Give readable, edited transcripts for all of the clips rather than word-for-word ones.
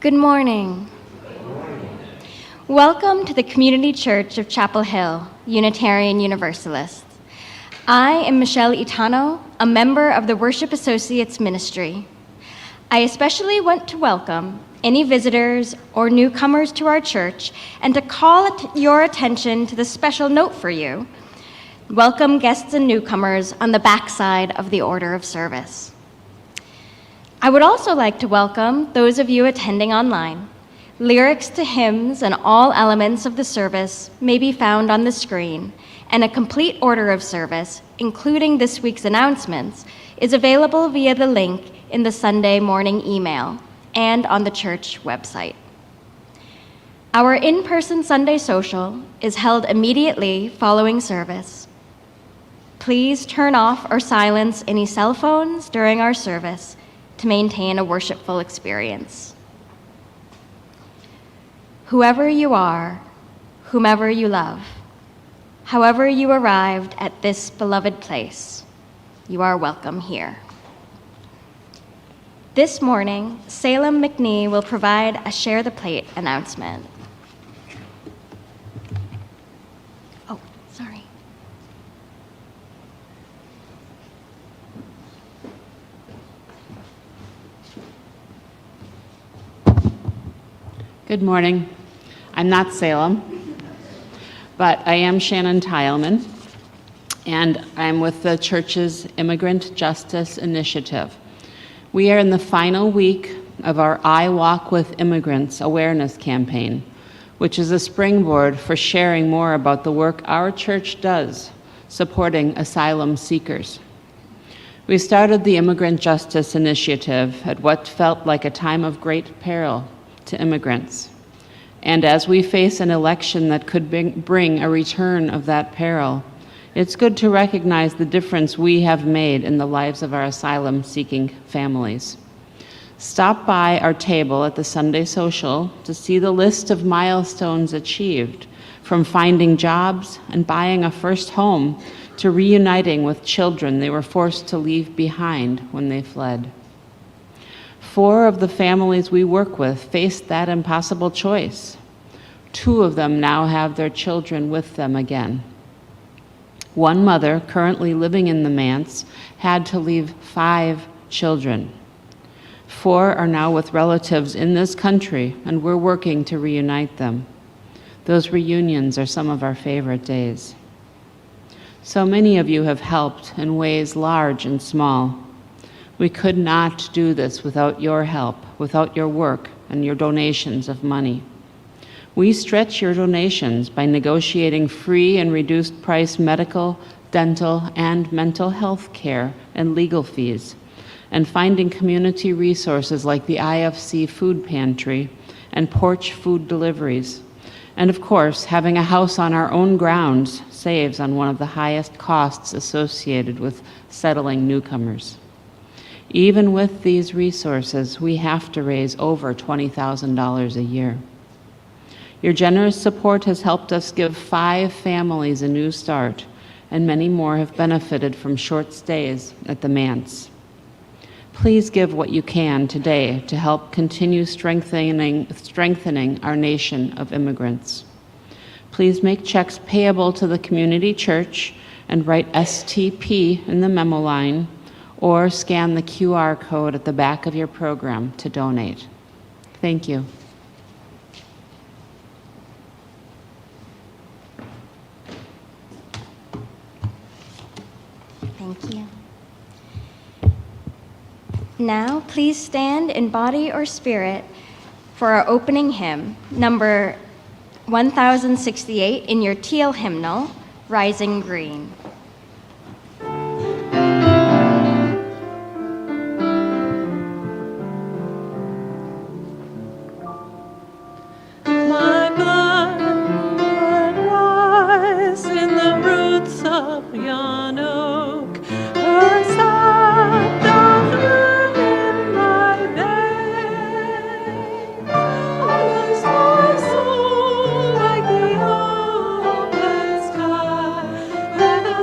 Good morning. Welcome to the Community Church of Chapel Hill, Unitarian Universalist. I am Michelle Itano, a member of the Worship Associates Ministry. I especially want to welcome any visitors or newcomers to our church and to call your attention to the special note for you. Welcome guests and newcomers on the backside of the order of service. I would also like to welcome those of you attending online. Lyrics to hymns and all elements of the service may be found on the screen, and a complete order of service, including this week's announcements, is available via the link in the Sunday morning email and on the church website. Our in-person Sunday social is held immediately following service. Please turn off or silence any cell phones during our service to maintain a worshipful experience. Whoever you are, whomever you love, however you arrived at this beloved place, you are welcome here. This morning, Salem McNee will provide a Share the Plate announcement. Oh, sorry. Good morning. I'm not Salem, but I am Shannon Tileman, and I'm with the church's Immigrant Justice Initiative. We are in the final week of our I Walk with Immigrants awareness campaign, which is a springboard for sharing more about the work our church does supporting asylum seekers. We started the Immigrant Justice Initiative at what felt like a time of great peril to immigrants. And as we face an election that could bring a return of that peril, it's good to recognize the difference we have made in the lives of our asylum-seeking families. Stop by our table at the Sunday Social to see the list of milestones achieved, from finding jobs and buying a first home to reuniting with children they were forced to leave behind when they fled. 4 of the families we work with faced that impossible choice. 2 of them now have their children with them again. One mother, currently living in the manse, had to leave 5 children. 4 are now with relatives in this country, and we're working to reunite them. Those reunions are some of our favorite days. So many of you have helped in ways large and small. We could not do this without your help, without your work and your donations of money. We stretch your donations by negotiating free and reduced price medical, dental, and mental health care and legal fees, and finding community resources like the IFC food pantry and porch food deliveries. And of course, having a house on our own grounds saves on one of the highest costs associated with settling newcomers. Even with these resources, we have to raise over $20,000 a year. Your generous support has helped us give 5 families a new start, and many more have benefited from short stays at the manse. Please give what you can today to help continue strengthening our nation of immigrants. Please make checks payable to the community church and write STP in the memo line, or scan the QR code at the back of your program to donate. Thank you. Thank you. Now, please stand in body or spirit for our opening hymn, number 1068 in your teal hymnal, Rising Green. Like the open sky, where the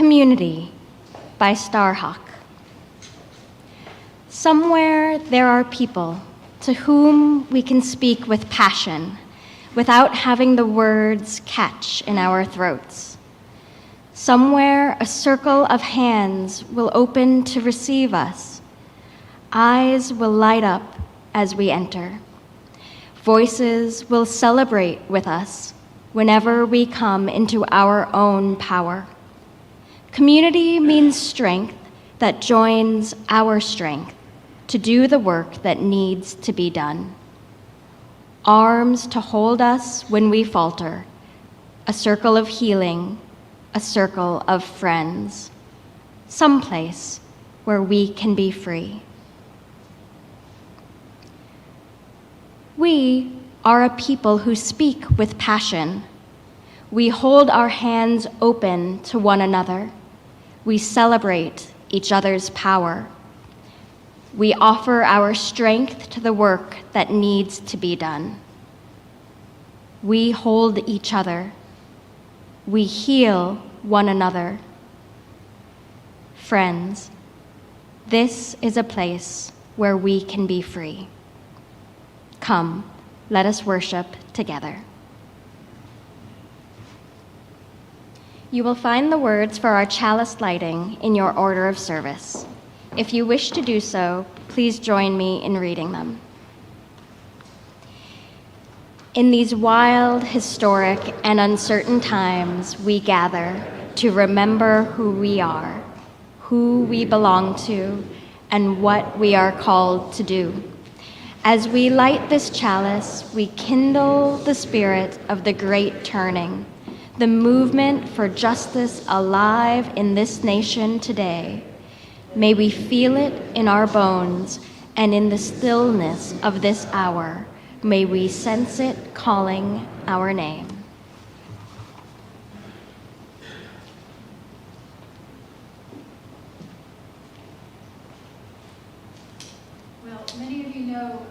Community by Starhawk. Somewhere there are people to whom we can speak with passion without having the words catch in our throats. Somewhere a circle of hands will open to receive us. Eyes will light up as we enter. Voices will celebrate with us whenever we come into our own power. Community means strength that joins our strength to do the work that needs to be done. Arms to hold us when we falter, a circle of healing, a circle of friends, someplace where we can be free. We are a people who speak with passion. We hold our hands open to one another. We celebrate each other's power. We offer our strength to the work that needs to be done. We hold each other. We heal one another. Friends, this is a place where we can be free. Come, let us worship together. You will find the words for our chalice lighting in your order of service. If you wish to do so, please join me in reading them. In these wild, historic, and uncertain times, we gather to remember who we are, who we belong to, and what we are called to do. As we light this chalice, we kindle the spirit of the great turning, the movement for justice alive in this nation today. May we feel it in our bones, and in the stillness of this hour, may we sense it calling our name. Well, many of you know,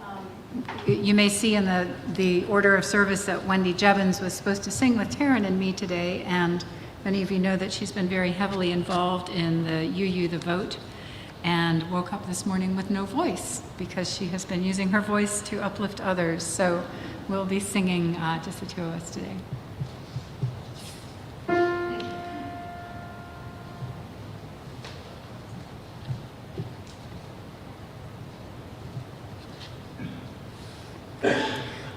you may see in the order of service that Wendy Jevons was supposed to sing with Taryn and me today, and many of you know that she's been very heavily involved in the UU the Vote, and woke up this morning with no voice because she has been using her voice to uplift others. So we'll be singing just the two of us today.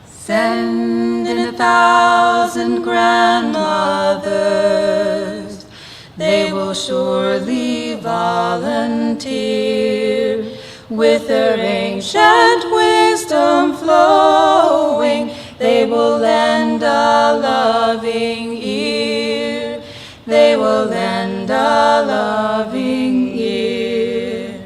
Send in 1,000 grandmothers, they will surely volunteer, with their ancient wisdom flowing, they will lend a loving ear, they will lend a loving ear.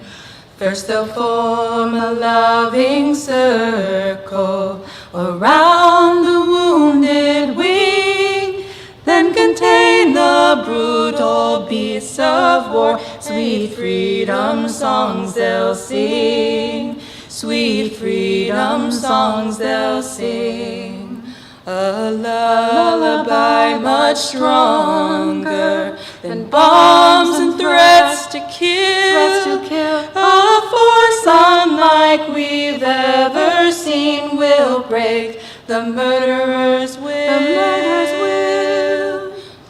First they'll form a loving circle around the wounded wing, then contain the brutal beasts of war. Sweet freedom songs they'll sing, sweet freedom songs they'll sing. A lullaby much stronger than bombs and threats to kill. A force unlike we've ever seen will break the murderer's will.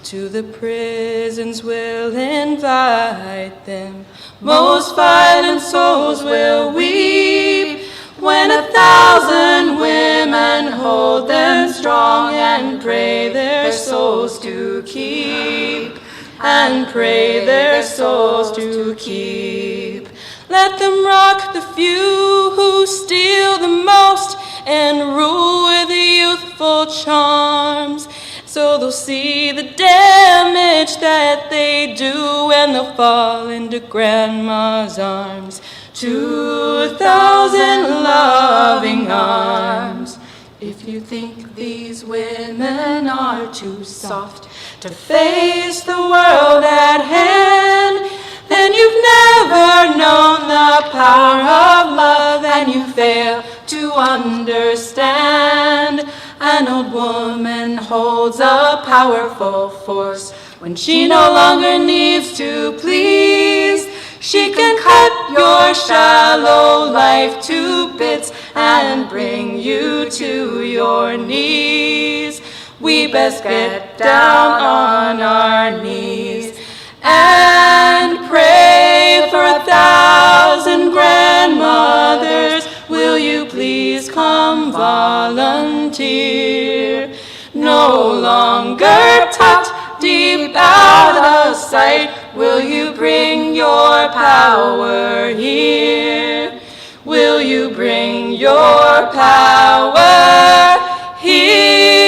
To the prisons we'll invite them, most violent souls will weep, when 1,000 women hold them strong and pray their souls to keep, and pray their souls to keep. Let them rock the few who steal the most and rule with youthful charms, so they'll see the damage that they do and they'll fall into grandma's arms. 2,000 loving arms. If you think these women are too soft to face the world at hand, then you've never known the power of love, and you fail to understand. An old woman holds a powerful force When she no longer needs to please, she can cut your shallow life to bits and bring you to your knees. We best get down on our knees and pray for 1,000 grandmothers. Will you please come volunteer? No longer tucked deep out of sight, will you bring your power here? Will you bring your power here?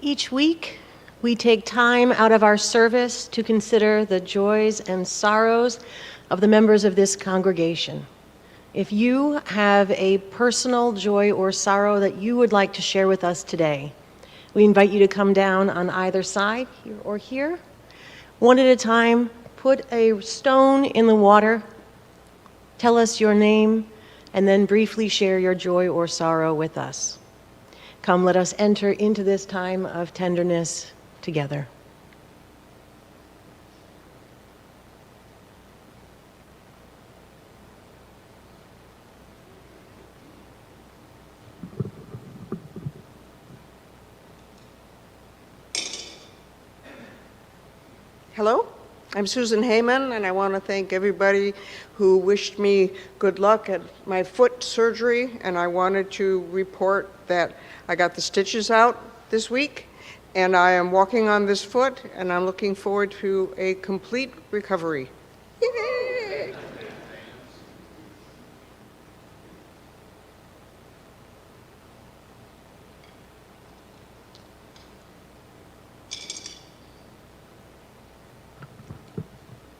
Each week, we take time out of our service to consider the joys and sorrows of the members of this congregation. If you have a personal joy or sorrow that you would like to share with us today, we invite you to come down on either side, here or here. One at a time, put a stone in the water, tell us your name, and then briefly share your joy or sorrow with us. Come, let us enter into this time of tenderness together. Hello, I'm Susan Heyman, and I want to thank everybody who wished me good luck at my foot surgery, and I wanted to report that I got the stitches out this week, and I am walking on this foot, and I'm looking forward to a complete recovery. Yay!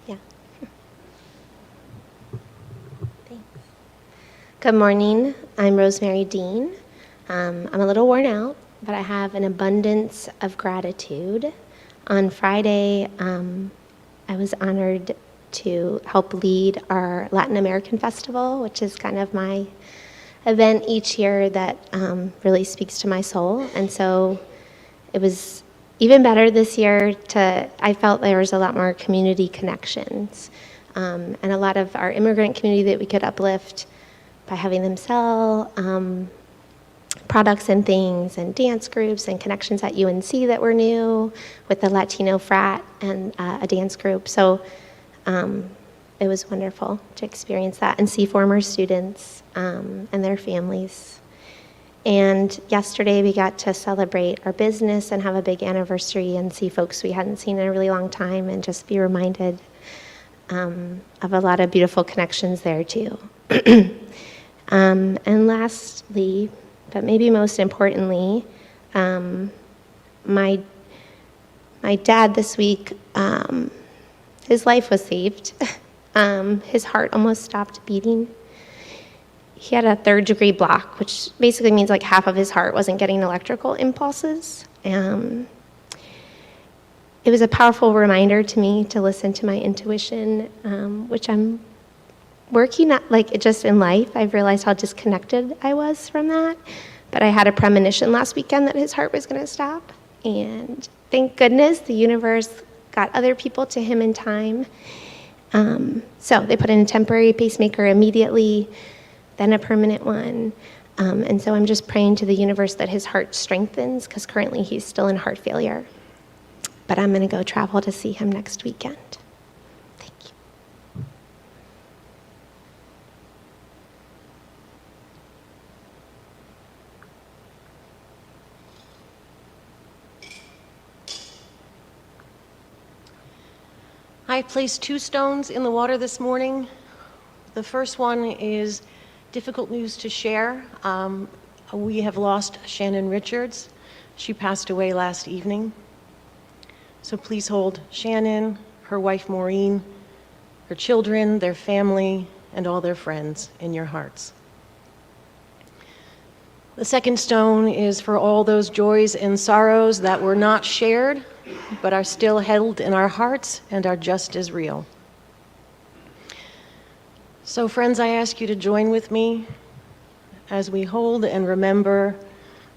Yeah. Thanks. Good morning. I'm Rosemary Dean. I'm a little worn out, but I have an abundance of gratitude. On Friday, I was honored to help lead our Latin American Festival, which is kind of my event each year that really speaks to my soul. And so it was even better this year I felt there was a lot more community connections and a lot of our immigrant community that we could uplift by having them sell products and things and dance groups and connections at UNC that were new with the Latino frat and a dance group. So it was wonderful to experience that and see former students and their families. And yesterday we got to celebrate our business and have a big anniversary and see folks we hadn't seen in a really long time and just be reminded of a lot of beautiful connections there too. And lastly, but maybe most importantly, my dad this week, his life was saved. His heart almost stopped beating. He had a 3rd-degree block, which basically means like half of his heart wasn't getting electrical impulses. It was a powerful reminder to me to listen to my intuition, which I'm working at, like just in life. I've realized how disconnected I was from that. But I had a premonition last weekend that his heart was going to stop. And thank goodness the universe got other people to him in time. So they put in a temporary pacemaker immediately, then a permanent one. And so I'm just praying to the universe that his heart strengthens, because currently he's still in heart failure. But I'm going to go travel to see him next weekend. Thank you. I placed 2 stones in the water this morning. The first one is difficult news to share. We have lost Shannon Richards. She passed away last evening. So please hold Shannon, her wife Maureen, her children, their family, and all their friends in your hearts. The second stone is for all those joys and sorrows that were not shared, but are still held in our hearts and are just as real. So, friends, I ask you to join with me as we hold and remember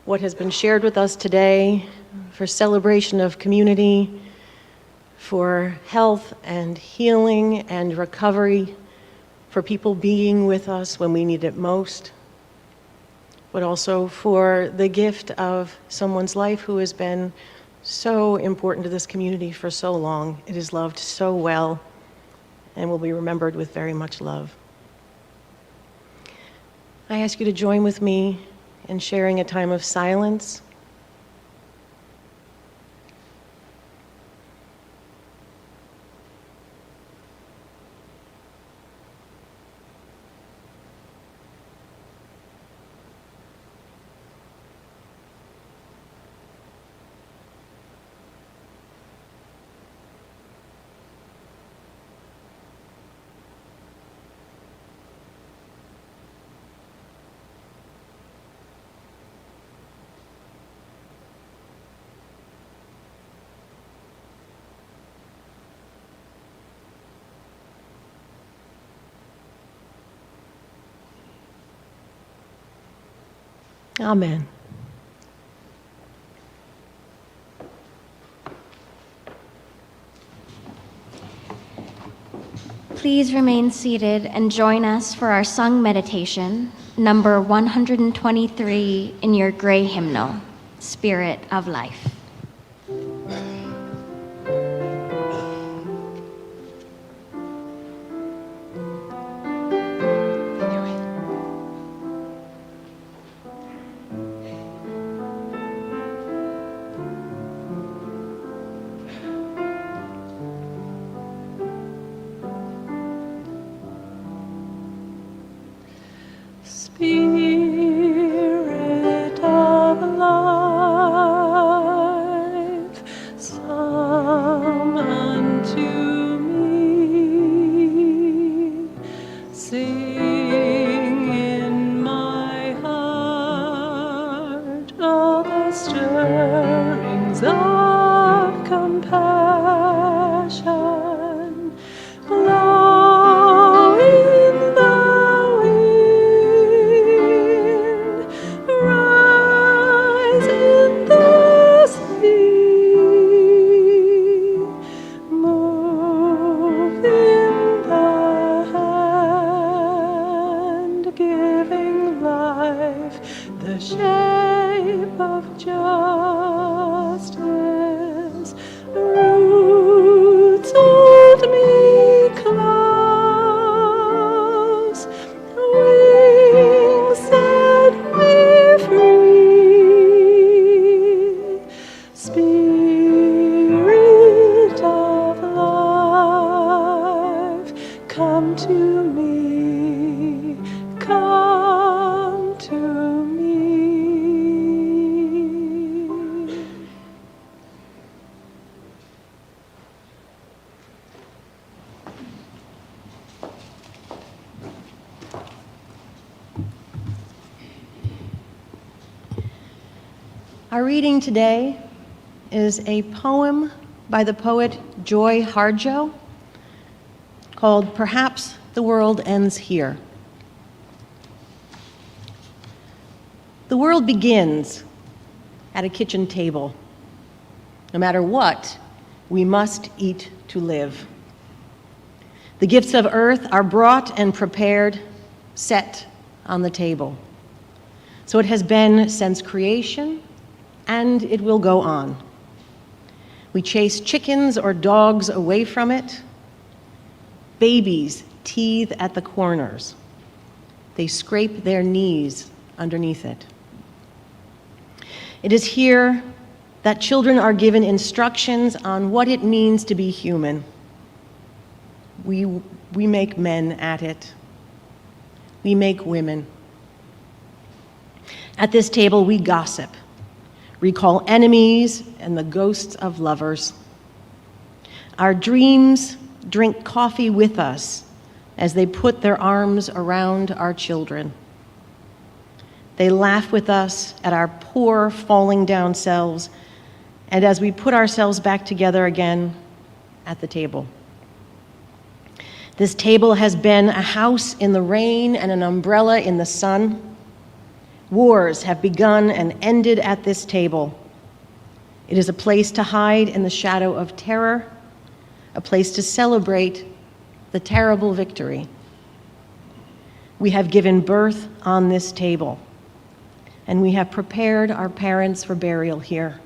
what has been shared with us today for celebration of community, for health and healing and recovery, for people being with us when we need it most, but also for the gift of someone's life who has been so important to this community for so long. It is loved so well and will be remembered with very much love. I ask you to join with me in sharing a time of silence. Amen. Please remain seated and join us for our sung meditation, number 123 in your gray hymnal, Spirit of Life. Spirit of life, come unto me. Sing in my heart all the stirrings of compassion. Blow in the wind, rise in the sea, move in the hand, giving life the shape of justice. Roots hold me close, wings set me free. Spirit of life, come to me, come to me. Our reading today is a poem by the poet Joy Harjo called Perhaps the World Ends Here. The world begins at a kitchen table. No matter what, we must eat to live. The gifts of earth are brought and prepared, set on the table. So it has been since creation, and it will go on. We chase chickens or dogs away from it. Babies teethe at the corners. They scrape their knees underneath it. It is here that children are given instructions on what it means to be human. We make men at it. We make women. At this table, we gossip, recall enemies and the ghosts of lovers. Our dreams drink coffee with us as they put their arms around our children. They laugh with us at our poor, falling down selves, and as we put ourselves back together again at the table. This table has been a house in the rain and an umbrella in the sun. Wars have begun and ended at this table. It is a place to hide in the shadow of terror, a place to celebrate the terrible victory. We have given birth on this table, and we have prepared our parents for burial here.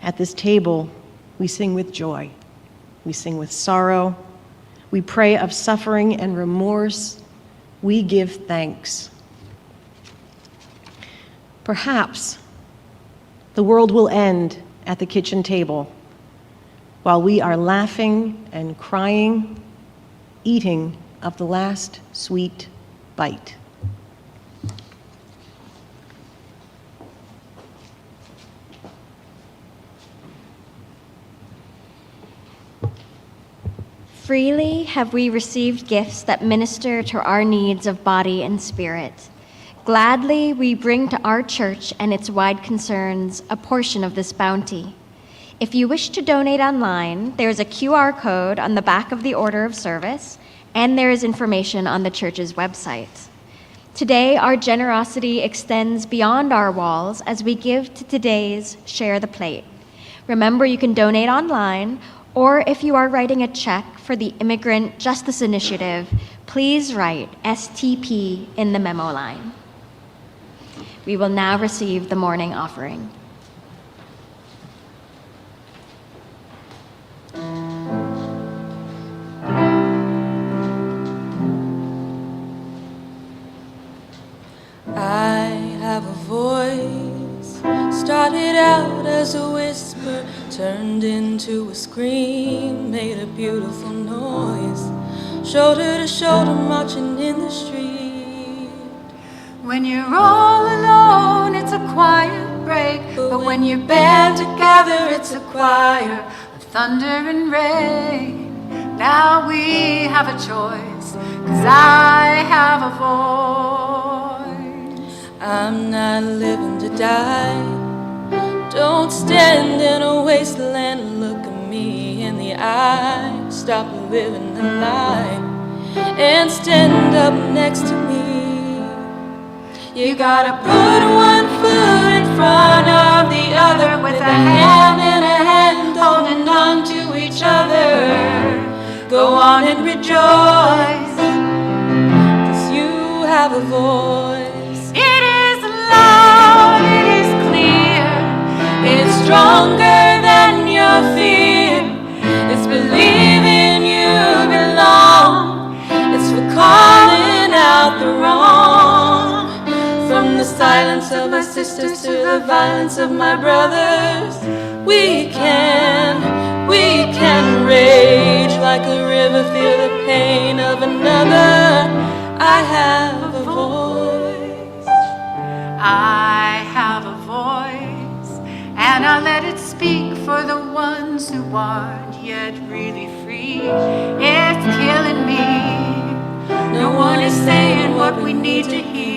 At this table, we sing with joy. We sing with sorrow. We pray of suffering and remorse. We give thanks. Perhaps the world will end at the kitchen table while we are laughing and crying, eating of the last sweet bite. Freely have we received gifts that minister to our needs of body and spirit. Gladly we bring to our church and its wide concerns a portion of this bounty. If you wish to donate online, there is a QR code on the back of the order of service, and there is information on the church's website. Today, our generosity extends beyond our walls as we give to today's Share the Plate. Remember, you can donate online, or if you are writing a check for the Immigrant Justice Initiative, please write STP in the memo line. We will now receive the morning offering. I have a voice, started out as a whisper, turned into a scream, made a beautiful noise, shoulder to shoulder marching in the street. When you're all alone, it's a quiet break. But when you're band together, it's a choir of thunder and rain. Now we have a choice, 'cause I have a voice. I'm not living to die. Don't stand in a wasteland and look at me in the eye. Stop living the lie and stand up next to me. You gotta put one foot in front of the other, with a hand in a hand, holding on to each other. Go on and rejoice, 'cause you have a voice. It is loud, it is clear, It's stronger than your fear. It's believing you belong. It's for calling out the wrong. From the silence of my sisters to the violence of my brothers, we can rage like a river, feel the pain of another. I have a voice. I have a voice, and I'll let it speak for the ones who aren't yet really free. It's killing me. No one is saying what we need to hear.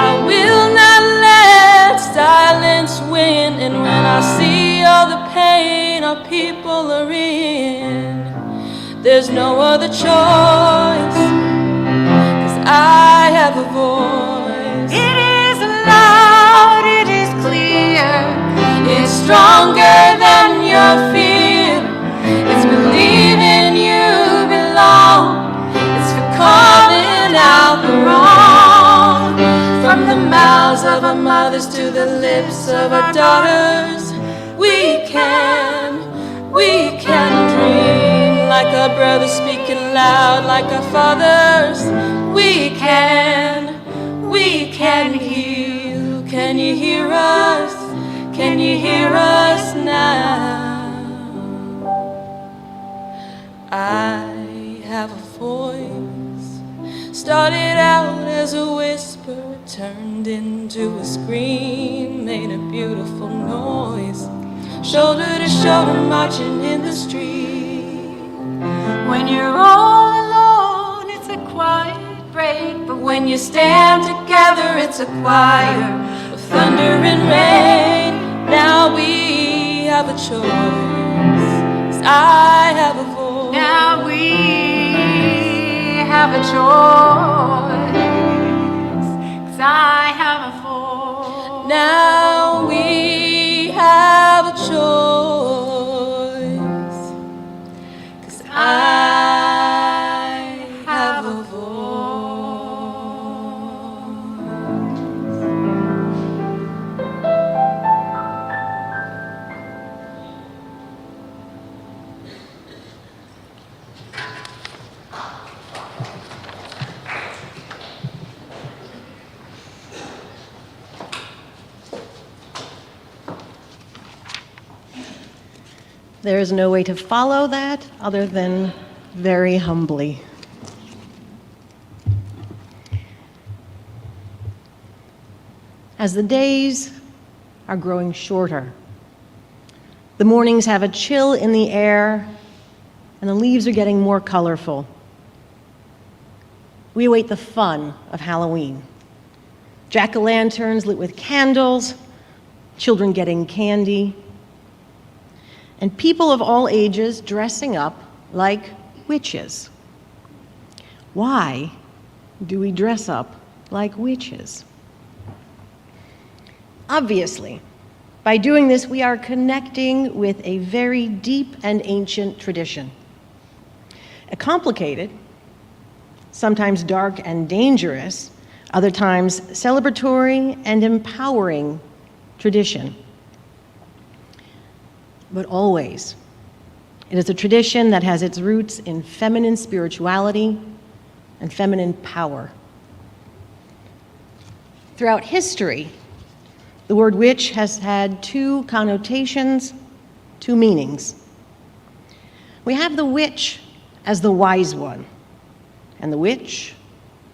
I will not let silence win, and when I see all the pain our people are in, there's no other choice, 'cause I have a voice. It is loud, it is clear, It's stronger than your fear. It's believing you belong. It's for calling out the wrong. From the mouths of our mothers to the lips of our daughters, we can dream like our brothers, speaking loud like our fathers. We can heal. Can you hear us? Can you hear us now? I have a voice, started out as a whisper, turned into a scream, made a beautiful noise, shoulder to shoulder marching in the street. when you're all alone, it's a quiet break, but when you stand together, it's a choir of thunder and rain. Now we have a choice, 'cause I have a voice. Now we have a choice, 'cause I have a voice. Now we have a choice, 'cause I have a voice. There is no way to follow that other than very humbly. As the days are growing shorter, the mornings have a chill in the air, and the leaves are getting more colorful. We await the fun of Halloween. Jack-o'-lanterns lit with candles, children getting candy, and people of all ages dressing up like witches. Why do we dress up like witches? Obviously, by doing this, we are connecting with a very deep and ancient tradition. A complicated, sometimes dark and dangerous, other times celebratory and empowering tradition. But always, it is a tradition that has its roots in feminine spirituality and feminine power. Throughout history, the word witch has had two connotations, two meanings. We have the witch as the wise one, and the witch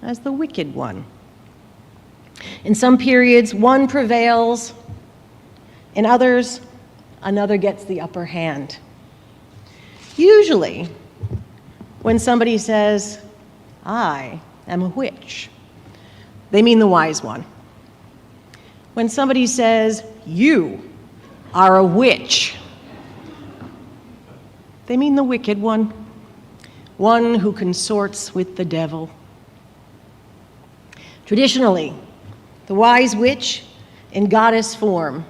as the wicked one. In some periods, one prevails. In others, another gets the upper hand. Usually, when somebody says, "I am a witch," they mean the wise one. When somebody says, "You are a witch," they mean the wicked one who consorts with the devil. Traditionally, the wise witch, in goddess form,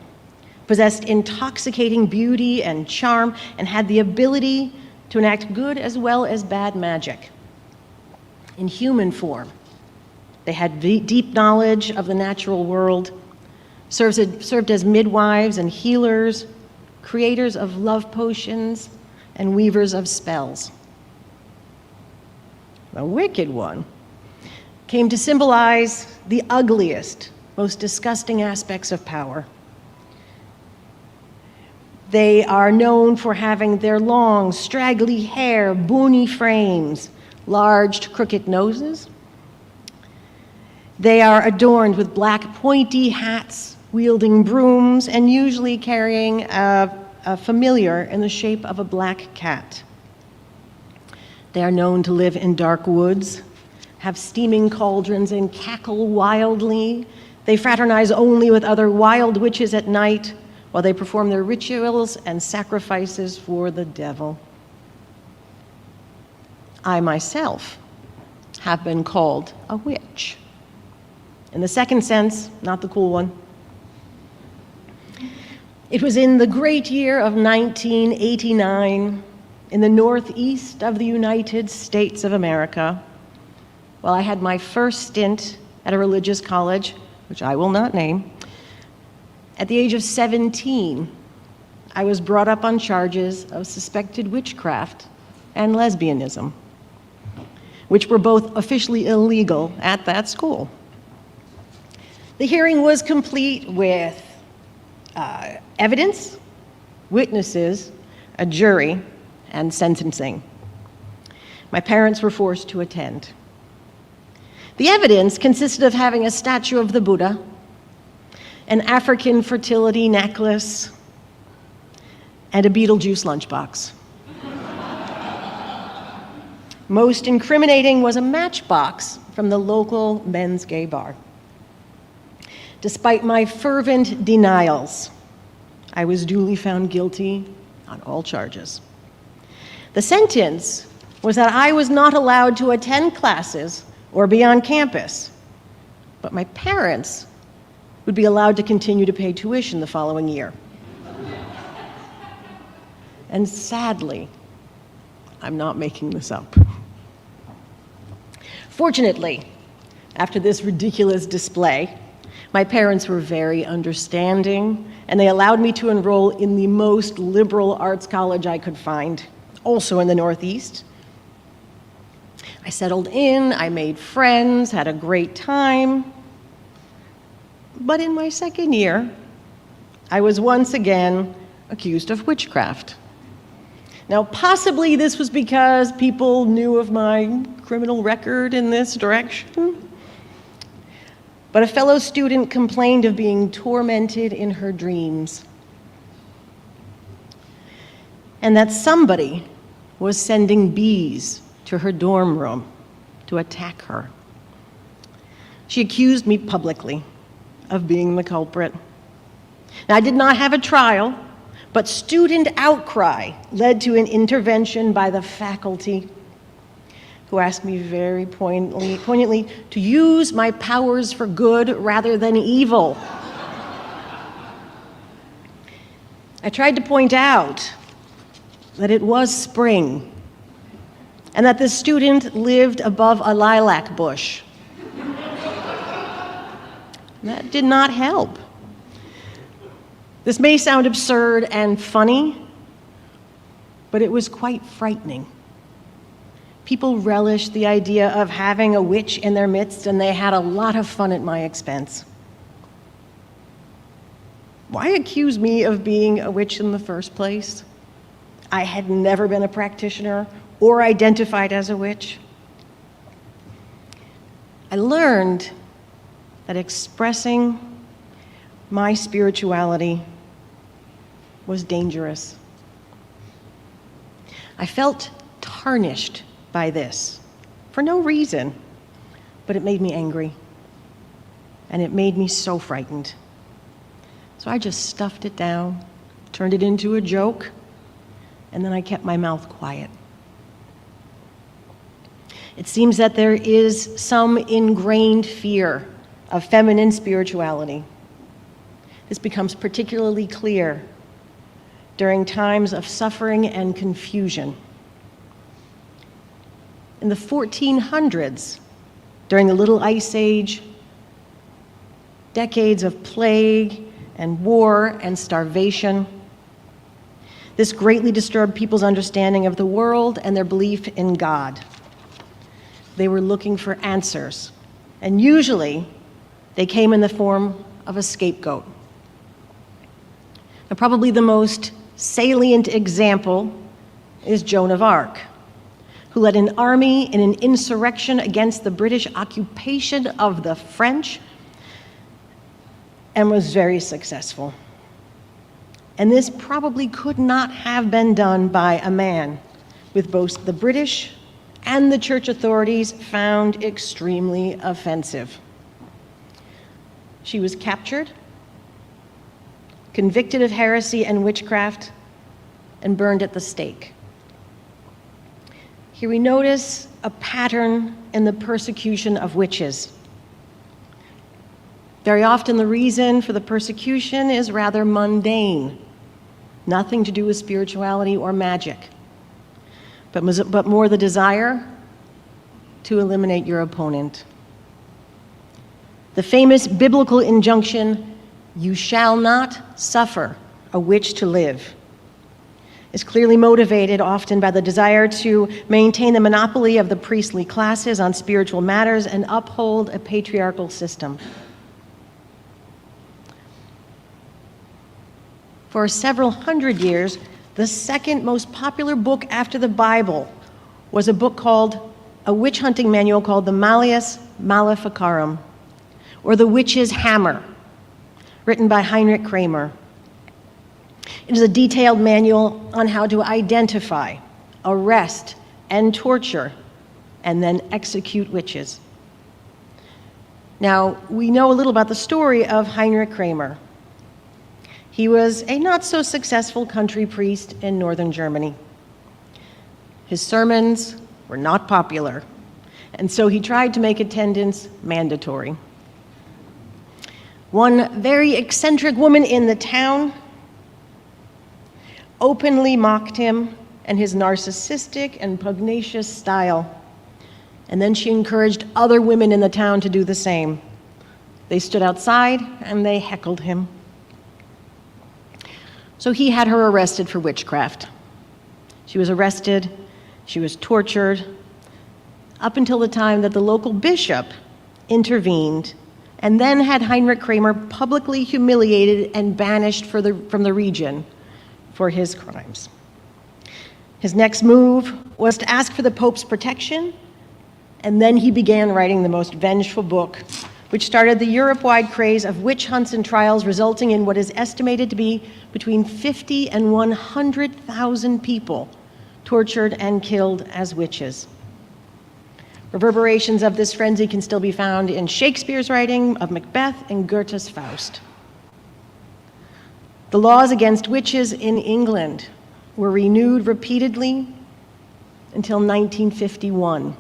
possessed intoxicating beauty and charm and had the ability to enact good as well as bad magic. In human form, they had deep knowledge of the natural world, served as midwives and healers, creators of love potions, and weavers of spells. The wicked one came to symbolize the ugliest, most disgusting aspects of power. They are known for having their long, straggly hair, bony frames, large, crooked noses. They are adorned with black, pointy hats, wielding brooms, and usually carrying a familiar in the shape of a black cat. They are known to live in dark woods, have steaming cauldrons, and cackle wildly. They fraternize only with other wild witches at night, while they perform their rituals and sacrifices for the devil. I myself have been called a witch. In the second sense, not the cool one. It was in the great year of 1989, in the northeast of the United States of America, while I had my first stint at a religious college, which I will not name. At the age of 17, I was brought up on charges of suspected witchcraft and lesbianism, which were both officially illegal at that school. The hearing was complete with evidence, witnesses, a jury, and sentencing. My parents were forced to attend. The evidence consisted of having a statue of the Buddha, an African fertility necklace, and a Beetlejuice lunchbox. Most incriminating was a matchbox from the local men's gay bar. Despite my fervent denials, I was duly found guilty on all charges. The sentence was that I was not allowed to attend classes or be on campus, but my parents would be allowed to continue to pay tuition the following year. And sadly, I'm not making this up. Fortunately, after this ridiculous display, my parents were very understanding, and they allowed me to enroll in the most liberal arts college I could find, also in the Northeast. I settled in, I made friends, had a great time. But in my second year, I was once again accused of witchcraft. Now, possibly this was because people knew of my criminal record in this direction, but a fellow student complained of being tormented in her dreams, and that somebody was sending bees to her dorm room to attack her. She accused me publicly of being the culprit. Now, I did not have a trial, but student outcry led to an intervention by the faculty, who asked me very poignantly to use my powers for good rather than evil. I tried to point out that it was spring and that the student lived above a lilac bush. That did not help. This may sound absurd and funny, but it was quite frightening. People relished the idea of having a witch in their midst, and they had a lot of fun at my expense. Why accuse me of being a witch in the first place? I had never been a practitioner or identified as a witch. I learned that expressing my spirituality was dangerous. I felt tarnished by this for no reason, but it made me angry, and it made me so frightened. So I just stuffed it down, turned it into a joke, and then I kept my mouth quiet. It seems that there is some ingrained fear of feminine spirituality. This becomes particularly clear during times of suffering and confusion. In the 1400s, during the Little Ice Age, decades of plague and war and starvation, this greatly disturbed people's understanding of the world and their belief in God. They were looking for answers, and usually they came in the form of a scapegoat. Now, probably the most salient example is Joan of Arc, who led an army in an insurrection against the British occupation of the French and was very successful. And this probably could not have been done by a man, with both the British and the church authorities found extremely offensive. She was captured, convicted of heresy and witchcraft, and burned at the stake. Here we notice a pattern in the persecution of witches. Very often the reason for the persecution is rather mundane, nothing to do with spirituality or magic, but more the desire to eliminate your opponent. The famous biblical injunction, "You shall not suffer a witch to live," is clearly motivated often by the desire to maintain the monopoly of the priestly classes on spiritual matters and uphold a patriarchal system. For several hundred years, the second most popular book after the Bible was a book called, a witch hunting manual called the Malleus Maleficarum, or The Witch's Hammer, written by Heinrich Kramer. It is a detailed manual on how to identify, arrest, and torture, and then execute witches. Now, we know a little about the story of Heinrich Kramer. He was a not-so-successful country priest in northern Germany. His sermons were not popular, and so he tried to make attendance mandatory. One very eccentric woman in the town openly mocked him and his narcissistic and pugnacious style. And then she encouraged other women in the town to do the same. They stood outside and they heckled him. So he had her arrested for witchcraft. She was arrested, she was tortured, up until the time that the local bishop intervened and then had Heinrich Kramer publicly humiliated and banished from the region for his crimes. His next move was to ask for the Pope's protection, and then he began writing the most vengeful book, which started the Europe-wide craze of witch hunts and trials, resulting in what is estimated to be between 50 and 100,000 people tortured and killed as witches. Reverberations of this frenzy can still be found in Shakespeare's writing of Macbeth and Goethe's Faust. The laws against witches in England were renewed repeatedly until 1951.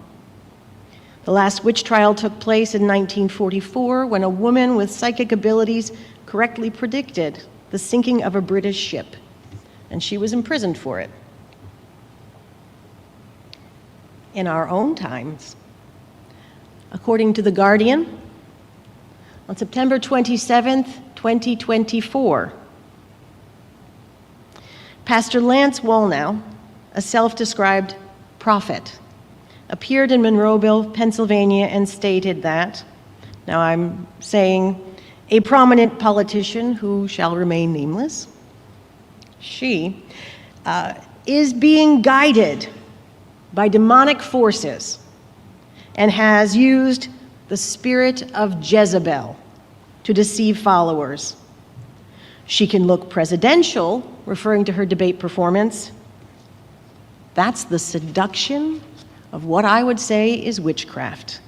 The last witch trial took place in 1944 when a woman with psychic abilities correctly predicted the sinking of a British ship, and she was imprisoned for it. In our own times, according to The Guardian, on September 27th, 2024, Pastor Lance Wallnau, a self-described prophet, appeared in Monroeville, Pennsylvania, and stated that, now I'm saying a prominent politician who shall remain nameless, she is being guided by demonic forces and has used the spirit of Jezebel to deceive followers. She can look presidential, referring to her debate performance. That's the seduction of what I would say is witchcraft.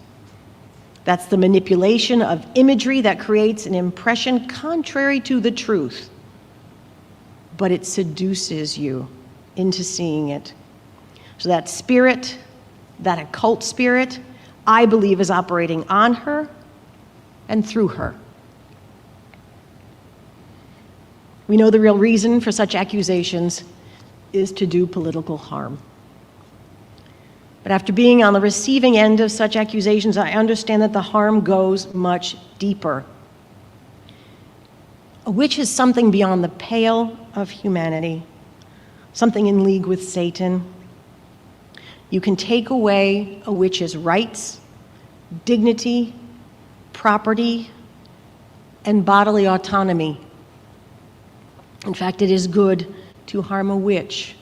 That's the manipulation of imagery that creates an impression contrary to the truth, but it seduces you into seeing it. So that spirit, that occult spirit, I believe is operating on her and through her. We know the real reason for such accusations is to do political harm. But after being on the receiving end of such accusations, I understand that the harm goes much deeper. A witch is something beyond the pale of humanity, something in league with Satan. You can take away a witch's rights, dignity, property, and bodily autonomy. In fact, it is good to harm a witch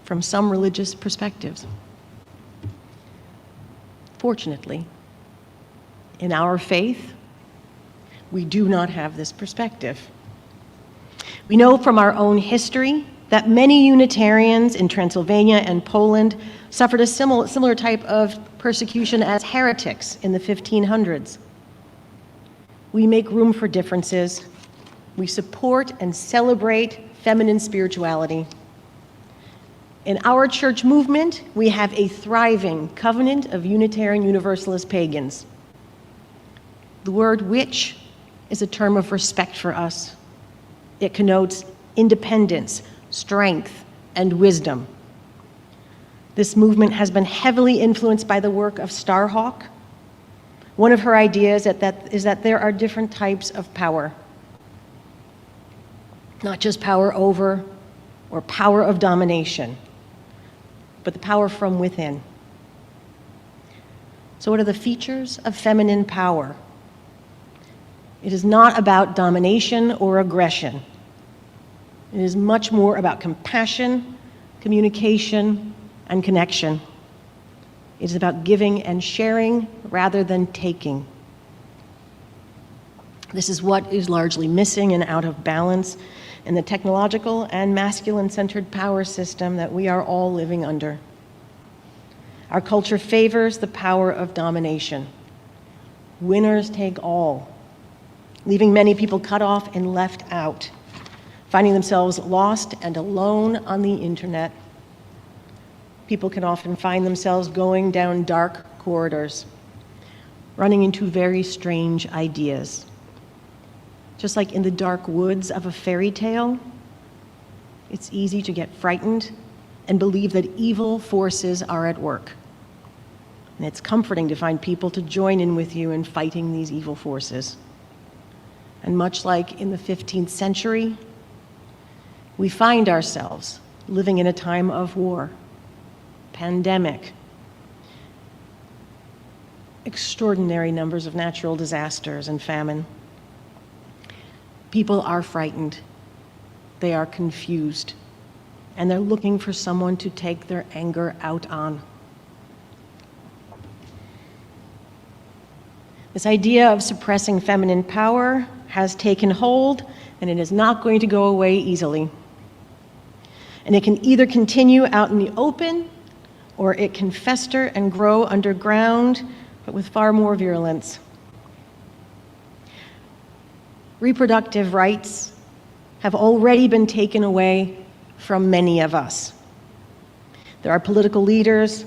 from some religious perspectives. Fortunately, in our faith, we do not have this perspective. We know from our own history that many Unitarians in Transylvania and Poland suffered a similar type of persecution as heretics in the 1500s. We make room for differences. We support and celebrate feminine spirituality. In our church movement, we have a thriving covenant of Unitarian Universalist pagans. The word witch is a term of respect for us. It connotes independence, strength, and wisdom. This movement has been heavily influenced by the work of Starhawk. One of her ideas is that there are different types of power. Not just power over or power of domination, but the power from within. So what are the features of feminine power? It is not about domination or aggression. It is much more about compassion, communication, and connection. It is about giving and sharing rather than taking. This is what is largely missing and out of balance in the technological and masculine-centered power system that we are all living under. Our culture favors the power of domination. Winners take all, leaving many people cut off and left out, finding themselves lost and alone on the internet. People can often find themselves going down dark corridors, running into very strange ideas. Just like in the dark woods of a fairy tale, it's easy to get frightened and believe that evil forces are at work. And it's comforting to find people to join in with you in fighting these evil forces. And much like in the 15th century, we find ourselves living in a time of war, pandemic, extraordinary numbers of natural disasters and famine. People are frightened, they are confused, and they're looking for someone to take their anger out on. This idea of suppressing feminine power has taken hold, and it is not going to go away easily. And it can either continue out in the open, or it can fester and grow underground, but with far more virulence. Reproductive rights have already been taken away from many of us. There are political leaders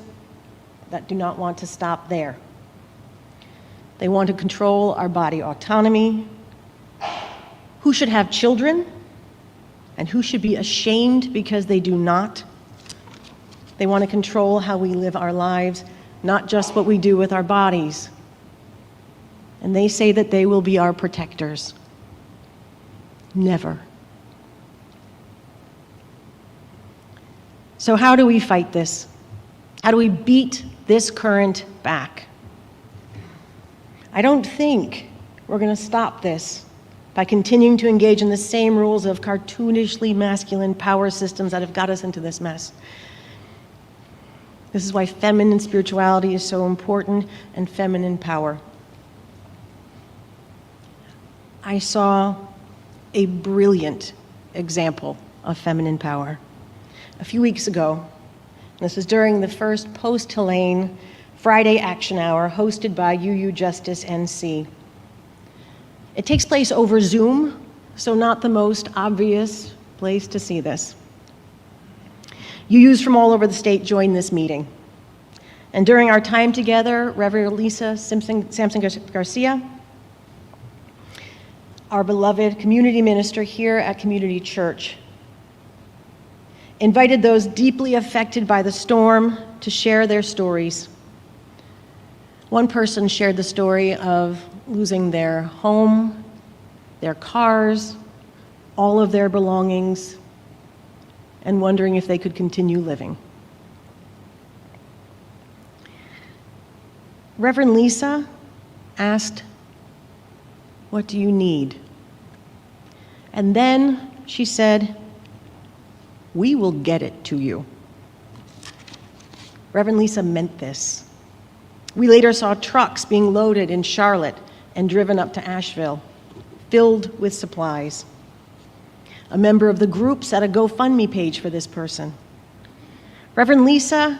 that do not want to stop there. They want to control our body autonomy, who should have children, and who should be ashamed because they do not. They want to control how we live our lives, not just what we do with our bodies. And they say that they will be our protectors. Never. So how do we fight this? How do we beat this current back? I don't think we're going to stop this by continuing to engage in the same rules of cartoonishly masculine power systems that have got us into this mess. This is why feminine spirituality is so important, and feminine power. I saw a brilliant example of feminine power a few weeks ago. This was during the first post-Helene Friday Action Hour hosted by UU Justice NC. It takes place over Zoom, so not the most obvious place to see this. UUs from all over the state joined this meeting. And during our time together, Reverend Lisa Sampson Garcia, our beloved community minister here at Community Church, invited those deeply affected by the storm to share their stories. One person shared the story of losing their home, their cars, all of their belongings, and wondering if they could continue living. Reverend Lisa asked, "What do you need?" And then she said, "We will get it to you." Reverend Lisa meant this. We later saw trucks being loaded in Charlotte and driven up to Asheville, filled with supplies. A member of the group set a GoFundMe page for this person. Reverend Lisa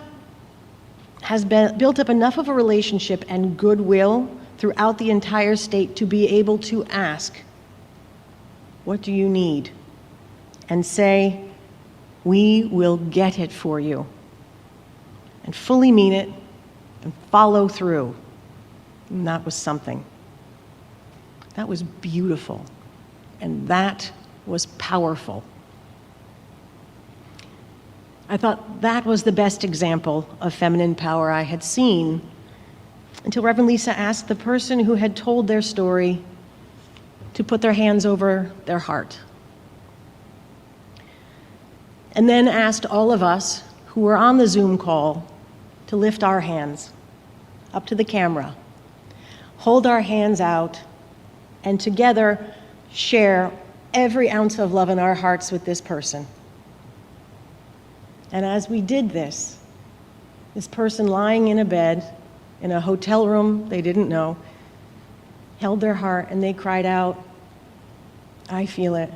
has built up enough of a relationship and goodwill throughout the entire state to be able to ask, "What do you need?" and say, "We will get it for you," and fully mean it and follow through. And that was something. That was beautiful, and that was powerful. I thought that was the best example of feminine power I had seen until Reverend Lisa asked the person who had told their story to put their hands over their heart. And then asked all of us who were on the Zoom call to lift our hands up to the camera, hold our hands out, and together share every ounce of love in our hearts with this person. And as we did this person lying in a bed in a hotel room they didn't know, held their heart and they cried out, "I feel it.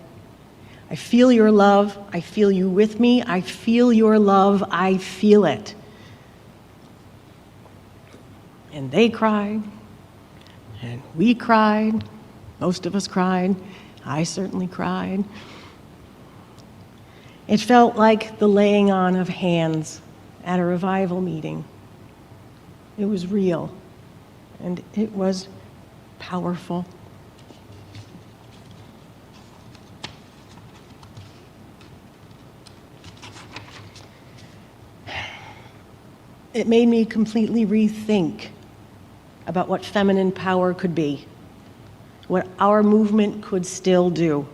I feel your love. I feel you with me. I feel your love. I feel it." And they cried, And we cried. Most of us cried. I certainly cried. It felt like the laying on of hands at a revival meeting. It was real, and it was powerful. It made me completely rethink about what feminine power could be, what our movement could still do,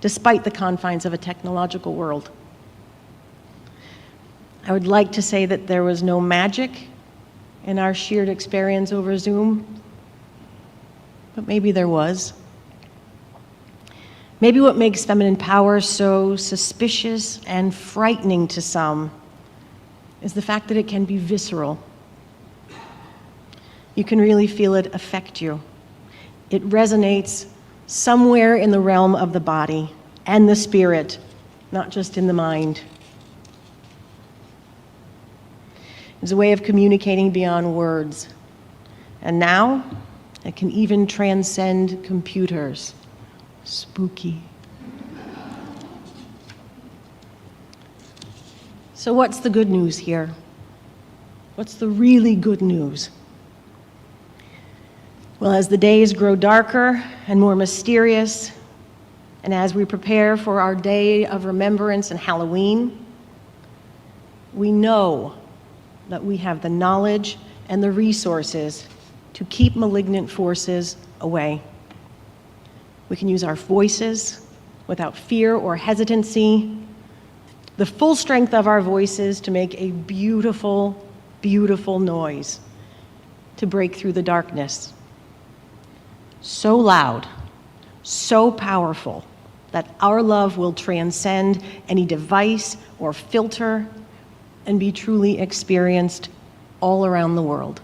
despite the confines of a technological world. I would like to say that there was no magic in our shared experience over Zoom, but maybe there was. Maybe what makes feminine power so suspicious and frightening to some is the fact that it can be visceral. You can really feel it affect you. It resonates somewhere in the realm of the body and the spirit, not just in the mind. It's a way of communicating beyond words. And now, it can even transcend computers. Spooky. So what's the good news here? What's the really good news? Well, as the days grow darker and more mysterious, and as we prepare for our day of remembrance and Halloween, we know that we have the knowledge and the resources to keep malignant forces away. We can use our voices without fear or hesitancy, the full strength of our voices to make a beautiful, beautiful noise to break through the darkness. So loud, so powerful, that our love will transcend any device or filter and be truly experienced all around the world.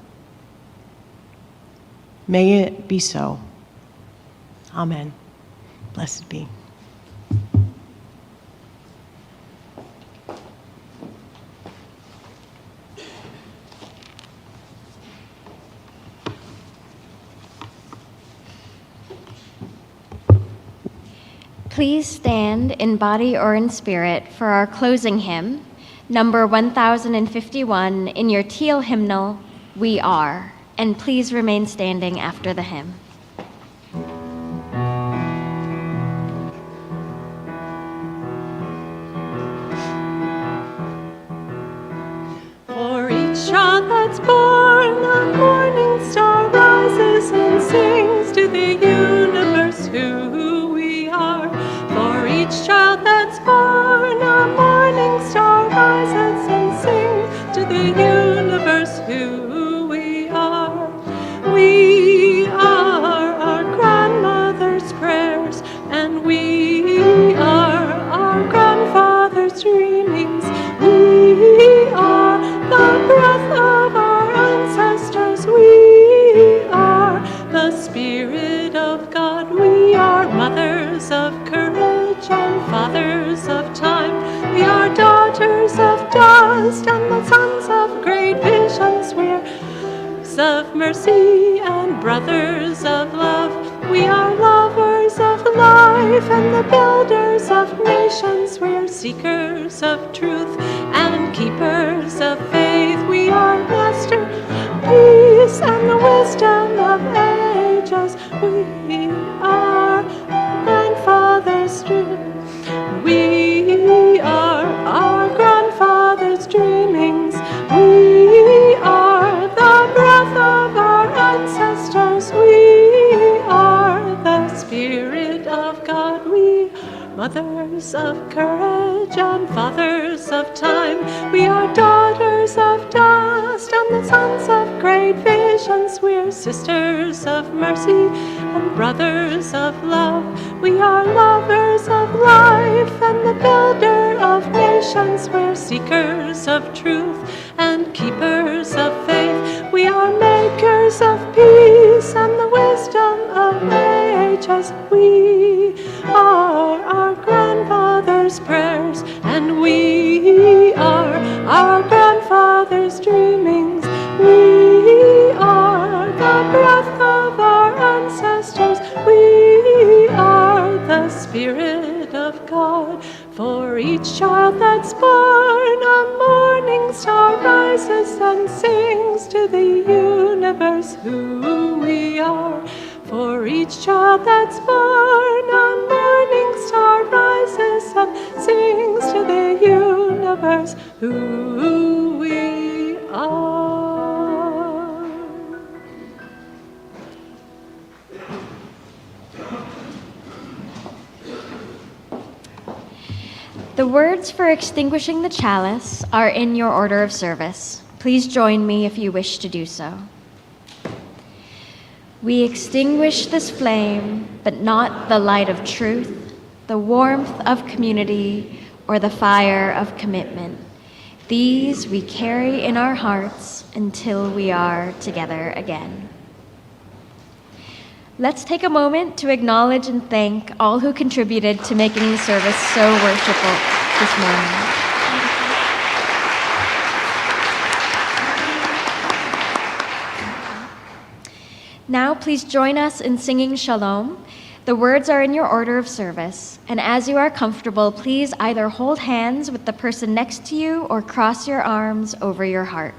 May it be so. Amen. Blessed be. Please stand in body or in spirit for our closing hymn, number 1051 in your teal hymnal, We Are, and please remain standing after the hymn. For each child that's born, the morning star rises and sings to the universe who we are. For each child that's born, a morning star rises and sings to the universe who we are. We are our grandmother's prayers, and we are our grandfather's dreamings. We are the breath of our ancestors. We are the Spirit of God. We are mothers of courage and fathers of time. We are daughters of dust and the sons of great visions. We're of mercy and brothers of love. We are lovers of life and the builders of nations. We're seekers of truth and keepers of faith. We are masterpiece and the wisdom of ages. We are grandfather's dream. We are our grandfather's dreamings. We are the breath of our ancestors. We are the Spirit of God. We are mothers of courage and fathers of time. We are daughters of dust and the sons of great visions. We're sisters of mercy and brothers of love. We are lovers of life and the builder of nations. We're seekers of truth and keepers of faith. We are makers of peace and the wisdom of ages. We are our grandfather's prayers, and we are our grandfather's dreamings. We are the breath of Spirit of God. For each child that's born, a morning star rises and sings to the universe who we are. For each child that's born, a morning star rises and sings to the universe who we are. The words for extinguishing the chalice are in your order of service. Please join me if you wish to do so. We extinguish this flame, but not the light of truth, the warmth of community, or the fire of commitment. These we carry in our hearts until we are together again. Let's take a moment to acknowledge and thank all who contributed to making the service so worshipful this morning. Now, please join us in singing Shalom. The words are in your order of service, and as you are comfortable, please either hold hands with the person next to you or cross your arms over your heart.